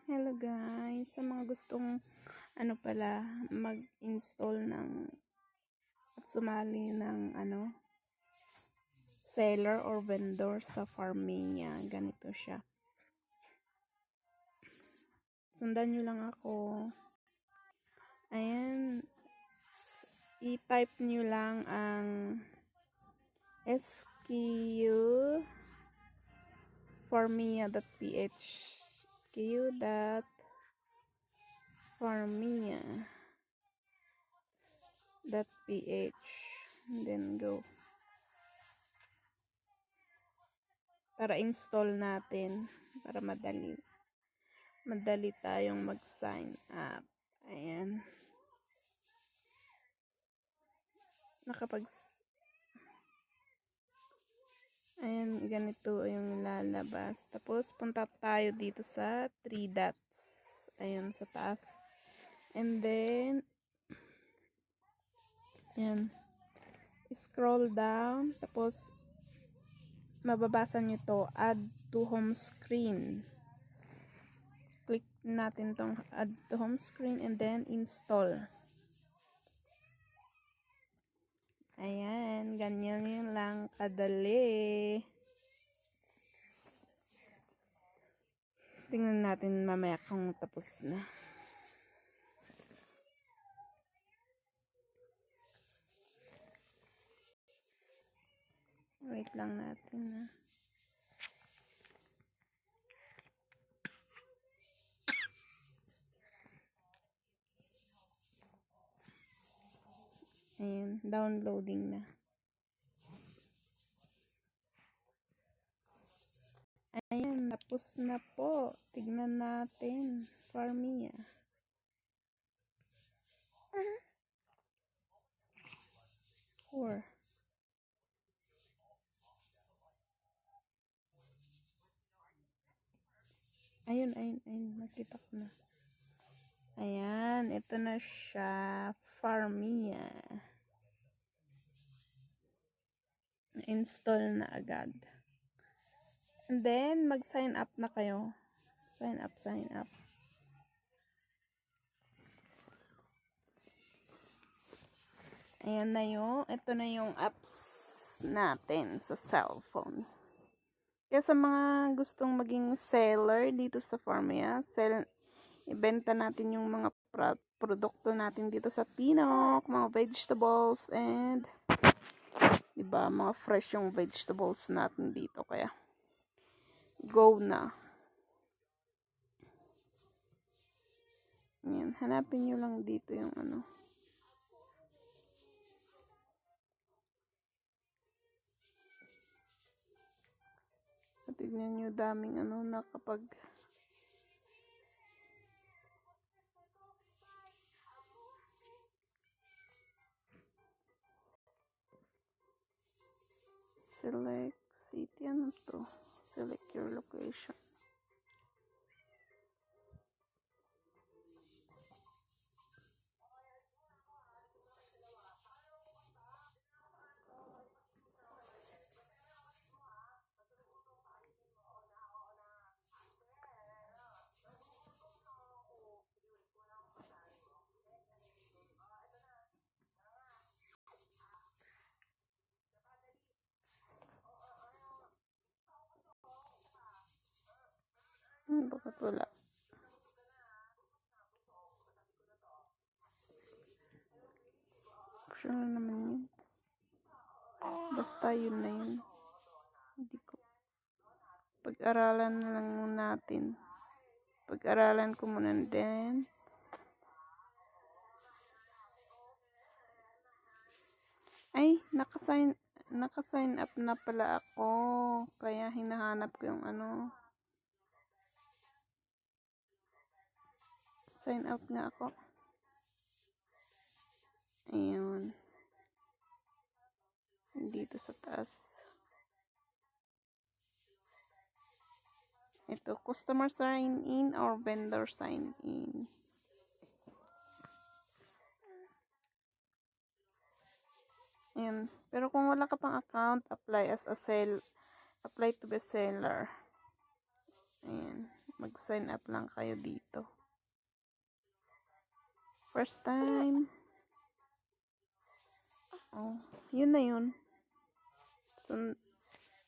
Hello guys, sa mga gustong mag-install ng at sumali ng seller or vendor sa Farmia, ganito siya. Sundan nyo lang ako. Ayan, i-type nyo lang ang SKU farmia.ph sku.farmia.ph and then go para install natin, para madali tayong mag-sign up. Ayan, ayan, ganito yung lalabas. Tapos punta tayo dito sa 3 dots, ayan sa taas, and then ayan, scroll down, tapos mababasa nyo to, add to home screen. Click natin tong add to home screen and then install. Ayan, ganyan yun lang kadali. Tingnan natin mamaya kung tapos na. Wait lang natin na. Ayan, downloading na. Ayan, tapos na po. Tignan natin. Farmia. Four. Ayun, nakita ko na. Ayan, ito na siya. Farmia. Na-install na agad. And then, mag-sign up na kayo. Sign up. Ayan na ito na yung apps natin sa cellphone. Kaya sa mga gustong maging seller dito sa Farmia, ibenta natin yung mga produkto natin dito sa Tinok, mga vegetables, and diba, mga fresh yung vegetables natin dito. Kaya, go na. Ayan, hanapin nyo lang dito yung tignan nyo, daming na kapag select city, select your location. Bakit wala? Option na naman yun. Basta yun na yun. Hindi ko. Pag-aralan na lang natin. Pag-aralan ko muna din. Ay, naka-sign up na pala ako. Kaya hinahanap ko yung sign out nga ako. Ayun. Dito sa taas. Ito, customer sign in or vendor sign in. Ayan. Pero kung wala ka pang account, apply to be seller. Ayan. mag-sign up lang kayo dito. First time. Oh, yun na yun.